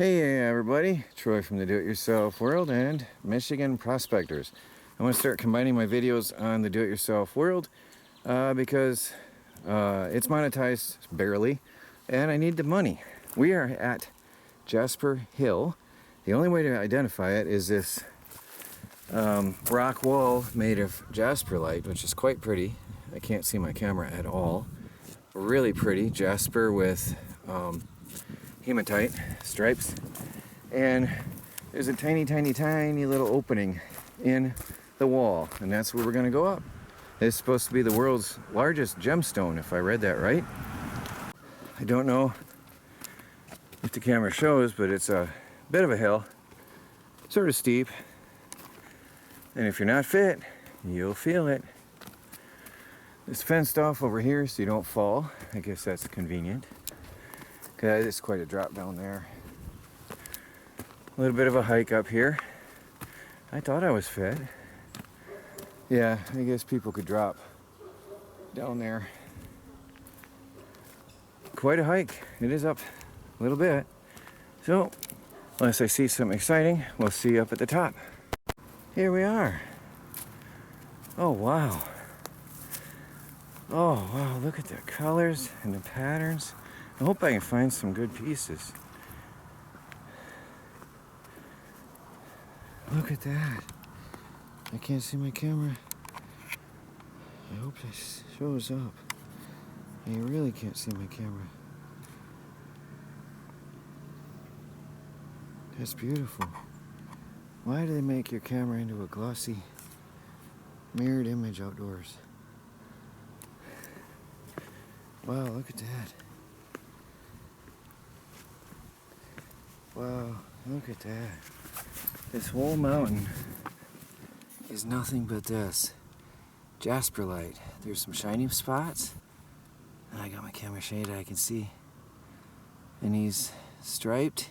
Hey everybody, Troy from the Do-It-Yourself World and Michigan Prospectors. I want to start combining my videos on the Do-It-Yourself World because it's monetized barely and I need the money. We are at Jasper Hill. The only way to identify it is this rock wall made of Jasperlite, which is quite pretty. I can't see my camera at all. Really pretty, Jasper with Hematite stripes, and there's a tiny little opening in the wall, and that's where we're going to go up. It's supposed to be the world's largest gemstone, if I read that right. I don't know if the camera shows, but it's a bit of a hill, sort of steep, and if you're not fit, you'll feel it. It's fenced off over here so you don't fall. I guess that's convenient. Okay, it's quite a drop down there. A little bit of a hike up here. I thought I was fit. Yeah, I guess people could drop down there. Quite a hike. It is up a little bit. So, unless I see something exciting, we'll see you up at the top. Here we are. Oh, wow. Oh, wow, look at the colors and the patterns. I hope I can find some good pieces. Look at that. I can't see my camera. I hope this shows up. I really can't see my camera. That's beautiful. Why do they make your camera into a glossy mirrored image outdoors? Wow, look at that. Wow, look at that. This whole mountain is nothing but this. Jasperlite. There's some shiny spots. I got my camera shaded, I can see. And these striped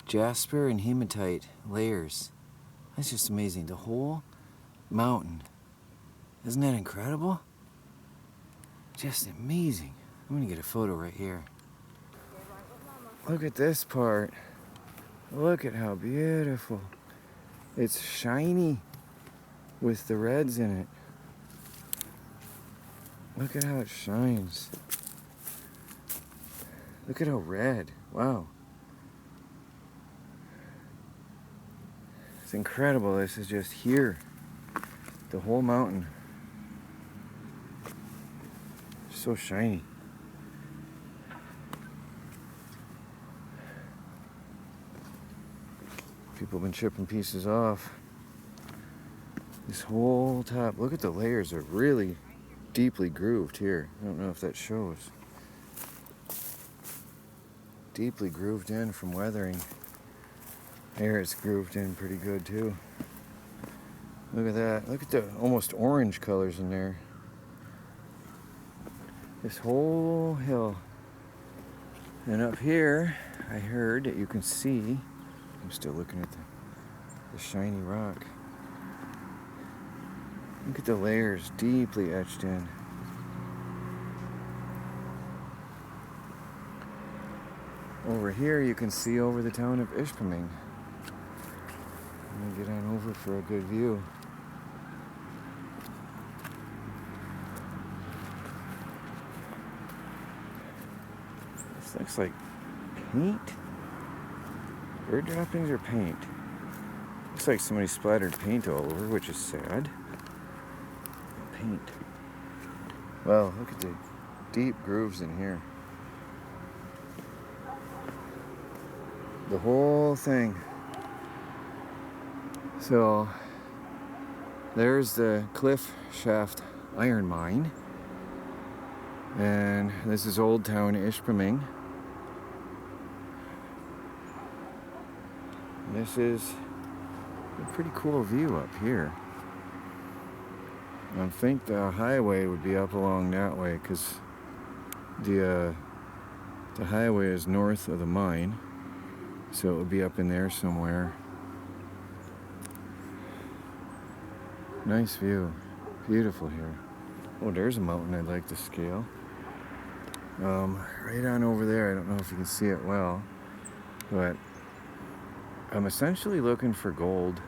Jasper and Hematite layers. That's just amazing. The whole mountain. Isn't that incredible? Just amazing. I'm gonna get a photo right here. Look at this part. Look at how beautiful. It's shiny with the reds in it. Look at how it shines. Look at how red. Wow. It's incredible. This is just here. The whole mountain. So shiny. People have been chipping pieces off. This whole top, look at the layers, are really deeply grooved here. I don't know if that shows. Deeply grooved in from weathering. Here it's grooved in pretty good too. Look at that. Look at the almost orange colors in there. This whole hill. And up here, I heard that you can see, I'm still looking at the shiny rock. Look at the layers deeply etched in. Over here you can see over the town of Ishpeming. I'm gonna get on over for a good view. This looks like paint. Bird droppings or paint? Looks like somebody splattered paint all over, which is sad. Paint. Wow, look at the deep grooves in here. The whole thing. So, there's the Cliff Shaft Iron Mine. And this is Old Town Ishpeming. This is a pretty cool view up here. I think the highway would be up along that way because the highway is north of the mine, so it would be up in there somewhere. Nice view, beautiful here. Oh, there's a mountain I'd like to scale. Right on over there. I don't know if you can see it well, but I'm essentially looking for gold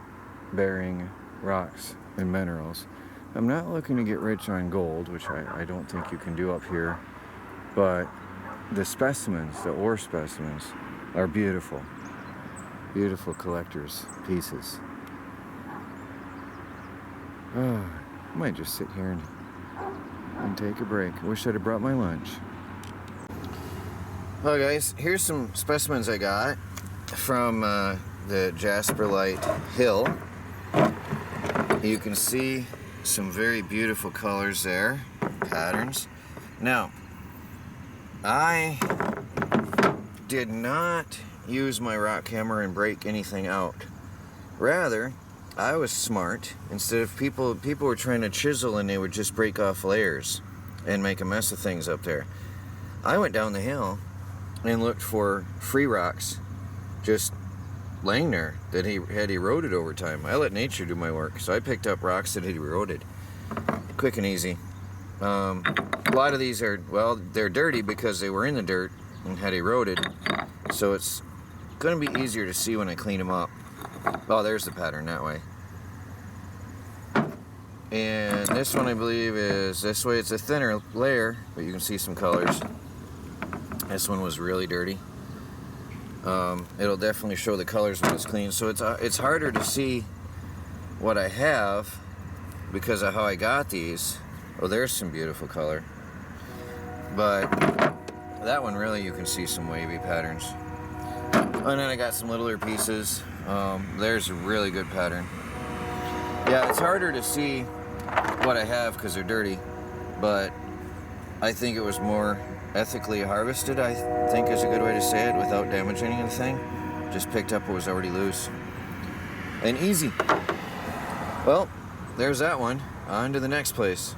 bearing rocks and minerals. I'm not looking to get rich on gold, which I don't think you can do up here, but the specimens, the ore specimens, are beautiful. Beautiful collector's pieces. Oh, I might just sit here and take a break. I wish I'd have brought my lunch. Well guys, here's some specimens I got from the Jasperlite Hill. You can see some very beautiful colors there, patterns. Now, I did not use my rock hammer and break anything out. Rather, I was smart. Instead of people were trying to chisel and they would just break off layers and make a mess of things up there. I went down the hill and looked for free rocks just laying there that had eroded over time. I let nature do my work, so I picked up rocks that had eroded. Quick and easy. A lot of these are, well, they're dirty because they were in the dirt and had eroded, so it's going to be easier to see when I clean them up. Oh, there's the pattern that way. And this one I believe is this way. It's a thinner layer, but you can see some colors. This one was really dirty. It'll definitely show the colors when it's clean. So it's harder to see what I have because of how I got these. Oh, there's some beautiful color. But that one really you can see some wavy patterns. And then I got some littler pieces. There's a really good pattern. Yeah, it's harder to see what I have because they're dirty, but I think it was more ethically harvested, I think is a good way to say it, without damaging anything. Just picked up what was already loose. And easy. Well, there's that one. On to the next place.